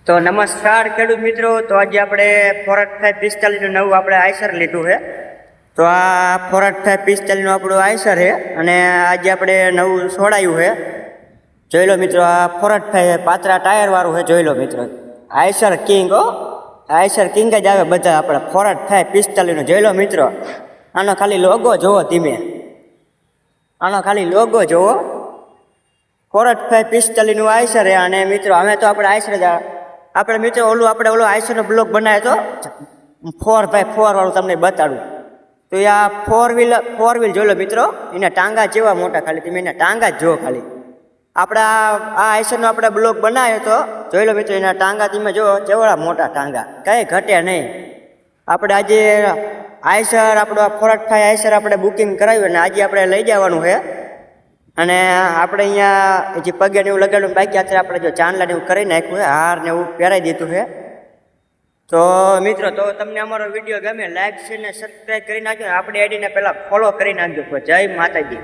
તો નમસ્કાર ખેડૂત મિત્રો, તો આજે આપણે 48545 નું નવું આપણે આઈસર લીધું છે. તો આ 48545 નું આપણું આઈસર છે અને આજે આપણે નવું છોડાયું છે. જોઈ લો મિત્રો, આ 485 પાતળા ટાયર વાળું છે. જોઈ લો મિત્રો, આઈસર કિંગ. આઈસર કિંગ જ આવે બધા આપણે 48545 નું. જોઈ લો મિત્રો, આનો ખાલી લોગો જોવો ધીમે, આનો ખાલી લોગો જોવો. 48545 નું આઈસર છે. અને મિત્રો અમે તો આપણે આઈસર આપણે મિત્રો ઓલો આઈસરનો બ્લોક બનાવ્યો હતો 4x4 વાળું, તમને બતાડું. તો એ આ ફોર વ્હીલ જોઈ લો મિત્રો, એના ટાંગા જેવા મોટા, ખાલી તમે એના ટાંગા જ જુઓ. ખાલી આપણે આ આઈસરનો આપણે બ્લોક બનાવ્યો હતો. જોઈ લો મિત્રો, એના ટાંગા તમે જુઓ, જેવડા મોટા ટાંગા, કંઈ ઘટે નહીં. આપણે આજે આઈસર આપણું 485 આઈસર આપણે બુકિંગ કરાવ્યું અને આજે આપણે લઈ જવાનું છે. અને આપણે અહીંયા જે પગે ને એવું લગાડ્યું બાકી, અત્યારે આપણે જો ચાંદલા ને એવું કરી નાખ્યું છે, હાર ને એવું પહેરાઈ દીધું છે. તો મિત્રો, તો તમને અમારો વિડીયો ગમે, લાઈક શેર ને સબસ્ક્રાઈબ કરી નાખજો. આપણી આઈડીને પહેલાં ફોલો કરી નાખજો. જય માતાજી.